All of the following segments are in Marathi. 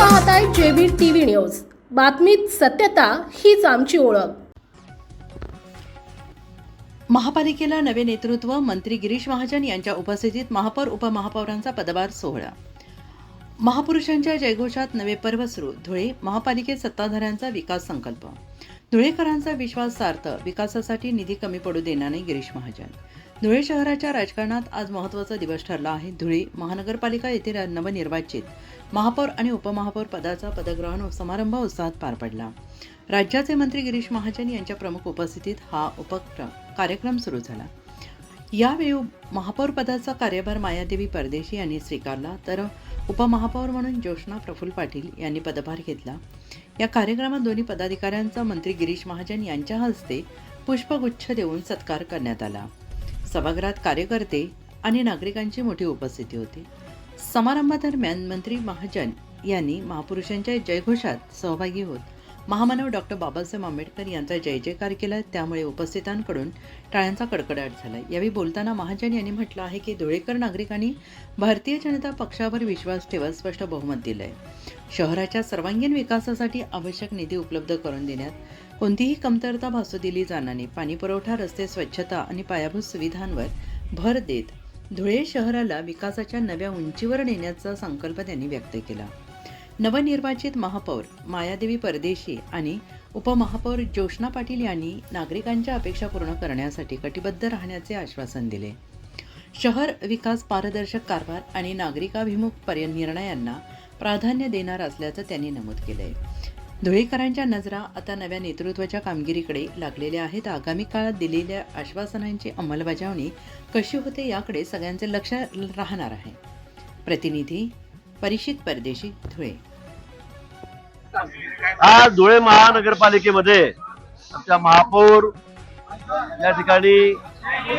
पाहताय जेबी टीव्ही न्यूज. बातमीत सत्यता हीच आमची ओळख. महापालिकेला नवे नेतृत्व. मंत्री गिरीश महाजन यांच्या उपस्थितीत महापौर उपमहापौरांचा पदभार सोहळा. महापुरुषांच्या जयघोषात नवे पर्व सुरू. धुळे महापालिकेत सत्ताधाऱ्यांचा विकास संकल्प. धुळेकरांचा विश्वास सार्थ. विकासासाठी निधी कमी पडू देणार नाही गिरीश महाजन. धुळे शहराच्या राजकारणात आज महत्त्वाचा दिवस ठरला आहे. धुळे महानगरपालिका येथे नवनिर्वाचित महापौर आणि उपमहापौर पदाचा पदग्रहण समारंभ उत्साहात पार पडला. राज्याचे मंत्री गिरीश महाजन यांच्या प्रमुख उपस्थितीत हा कार्यक्रम सुरू झाला. यावेळी महापौर पदाचा कार्यभार मायादेवी परदेशी यांनी स्वीकारला, तर उपमहापौर म्हणून जोशना प्रफुल्ल पाटील यांनी पदभार घेतला. या कार्यक्रमात दोन्ही पदाधिकाऱ्यांचा मंत्री गिरीश महाजन यांच्या हस्ते पुष्पगुच्छ देऊन सत्कार करण्यात आला. सभागृहात कार्यकर्ते आणि नागरिकांची मोठी उपस्थिती होती. समारंभादरम्यान मंत्री महाजन यांनी महापुरुषांच्या जयघोषात सहभागी होत महामानव डॉक्टर बाबासाहेब आंबेडकर यांचा जय जयकार केला. त्यामुळे उपस्थितांकडून टाळ्यांचा कडकडाट झाला. यावेळी बोलताना महाजन यांनी म्हटलं आहे की धुळेकर नागरिकांनी भारतीय जनता पक्षावर विश्वास ठेवत स्पष्ट बहुमत दिलं आहे. शहराच्या सर्वांगीण विकासासाठी आवश्यक निधी उपलब्ध करून देण्यात कोणतीही कमतरता भासू दिली जाणार नाही. पाणीपुरवठा, रस्ते, स्वच्छता आणि पायाभूत सुविधांवर भर देत धुळे शहराला विकासाच्या नव्या उंचीवर नेण्याचा संकल्प त्यांनी व्यक्त केला. नवनिर्वाचित महापौर मायादेवी परदेशी आणि उपमहापौर जोशना पाटील यांनी नागरिकांच्या अपेक्षा पूर्ण करण्यासाठी कटिबद्ध राहण्याचे आश्वासन दिले. शहर विकास, पारदर्शक कारभार आणि नागरिकाभिमुख निर्णयांना प्राधान्य देणार असल्याचं त्यांनी नमूद केलंय. धुळेकरांच्या नजरा आता नव्या नेतृत्वाच्या कामगिरीकडे लागलेल्या आहेत. आगामी काळात दिलेल्या आश्वासनांची अंमलबजावणी कशी होते याकडे सगळ्यांचे लक्ष राहणार आहे. प्रतिनिधी परिषद परदेशी, धुळे. आज धुळे महानगरपालिकेमध्ये आमच्या महापौर या ठिकाणी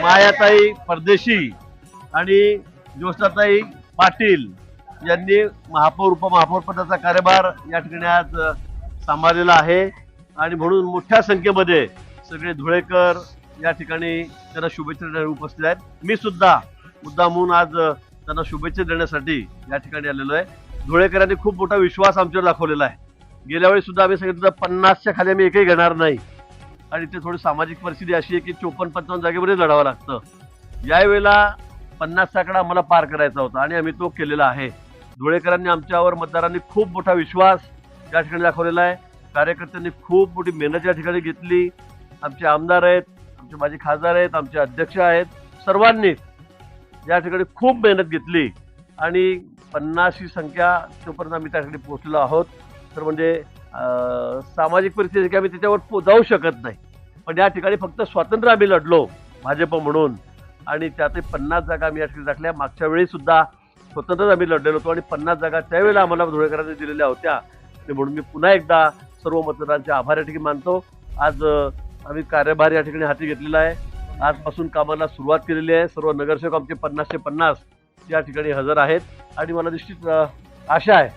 मायाताई परदेशी आणि जोशनाताई पाटील यांनी महापौर उपमहापौर पदाचा कार्यभार या ठिकाणी आज सांभाळलेला आहे. आणि म्हणून मोठ्या संख्येमध्ये सगळे धुळेकर या ठिकाणी त्यांना शुभेच्छा देण्यासाठी उपस्थित आहेत. मी सुद्धा मुद्दामून आज त्यांना शुभेच्छा देण्यासाठी या ठिकाणी आलेलो आहे. धुळेकरांनी खूप मोठा विश्वास आमच्यावर दाखवलेला आहे. गेल्या वेळी सुद्धा आम्ही सांगितलं 50च्या खाली आम्ही एकही घेणार नाही, आणि ते थोडी सामाजिक परिस्थिती अशी आहे की 54-55 जागेवरच लढावं लागतं. यावेळेला 50चा आकडा आम्हाला पार करायचा होता आणि आम्ही तो केलेला आहे. धुळेकरांनी आमच्यावर, मतदारांनी खूप मोठा विश्वास या ठिकाणी दाखवलेला आहे. कार्यकर्त्यांनी खूप मोठी मेहनत या ठिकाणी घेतली. आमचे आमदार आहेत, आमचे माजी खासदार आहेत, आमचे अध्यक्ष आहेत, सर्वांनी या ठिकाणी खूप मेहनत घेतली आणि 50ची संख्या तोपर्यंत आम्ही त्या ठिकाणी पोहोचलेलो आहोत. तर म्हणजे सामाजिक परिस्थिती की आम्ही त्याच्यावर जाऊ शकत नाही, पण या ठिकाणी फक्त स्वातंत्र्य आम्ही लढलो भाजप म्हणून, आणि त्यातही 50 जागा आम्ही या ठिकाणी टाकल्या. मागच्या वेळी सुद्धा स्वतंत्रच आम्ही लढलेलो होतो आणि 50 जागा त्यावेळेला आम्हाला धुळेकरांनी दिलेल्या होत्या. म्हणून मी पुन्हा एकदा सर्व मतदारांचे आभार या ठिकाणी मानतो. आज आम्ही कार्यभार या ठिकाणी हाती घेतलेला आहे. आजपासून कामाला सुरुवात केलेली आहे. सर्व नगरसेवक आमचे 50चे 50 या ठिकाणी हजर आहेत आणि मला निश्चित आशा आहे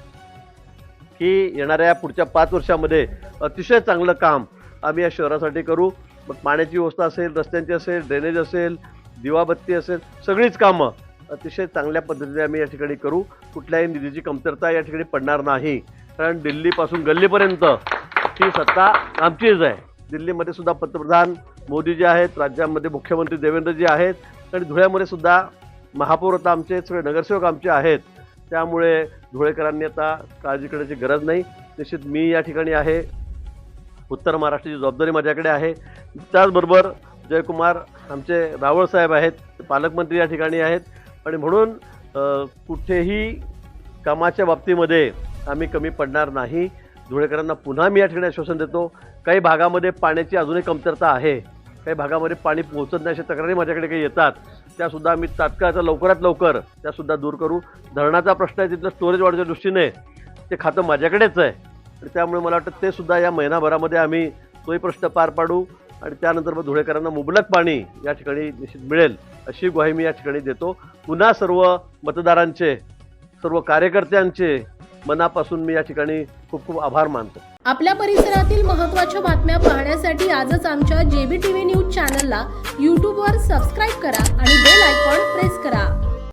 की येणाऱ्या पुढच्या 5 वर्षामध्ये अतिशय चांगलं काम आम्ही या शहरासाठी करू. मग पाण्याची व्यवस्था असेल, रस्त्यांची असेल, ड्रेनेज असेल, दिवाबत्ती असेल, सगळीच कामं अतिशय चांगल्या पद्धतीने आम्ही या ठिकाणी करू. कुठल्याही निधीची कमतरता या ठिकाणी पडणार नाही, कारण दिल्लीपासून गल्लीपर्यंत ही सत्ता आमचीच आहे. दिल्लीमध्ये सुद्धा पंतप्रधान मोदी जे आहेत, राज्यामध्ये मुख्यमंत्री देवेंद्रजी आहेत, आणि धुळ्यामध्ये सुद्धा महापौर आता आमचे, सगळे नगरसेवक आमचे आहेत. त्यामुळे धुळेकरांनी आता काळजी करण्याची गरज नाही. निश्चित मी या ठिकाणी आहे, उत्तर महाराष्ट्राची जबाबदारी माझ्याकडे आहे. त्याचबरोबर जयकुमार आमचे रावळ साहेब आहेत, पालकमंत्री या ठिकाणी आहेत, आणि म्हणून कुठेही कामाच्या बाबतीमध्ये आम्ही कमी पडणार नाही. धुळेकरांना पुन्हा मी या ठिकाणी आश्वासन देतो. काही भागामध्ये पाण्याची अजूनही कमतरता आहे, काही भागामध्ये पाणी पोहोचत नाही अशा तक्रारी माझ्याकडे काही येतात, त्यासुद्धा आम्ही तात्काळचा लवकरात लवकर त्यासुद्धा दूर करू. धरणाचा प्रश्न आहे, तिथलं स्टोरेज वाढच्या दृष्टीने ते खातं माझ्याकडेच आहे, आणि त्यामुळे मला वाटतं ते सुद्धा या महिनाभरामध्ये आम्ही तोही प्रश्न पार पाडू, आणि त्यानंतर मग धुळेकरांना मुबलक पाणी या ठिकाणी निश्चित मिळेल अशी ग्वाही मी या ठिकाणी देतो. पुन्हा सर्व मतदारांचे, सर्व कार्यकर्त्यांचे मनापासून मी या ठिकाणी खूप खूप आभार मानतो. आपल्या परिसरातील महत्त्वाच्या बातम्या पाहण्यासाठी आजच आमच्या जेबी टीव्ही न्यूज चॅनलला यूट्यूबवर सबस्क्राईब करा आणि बेल आयकॉन प्रेस करा.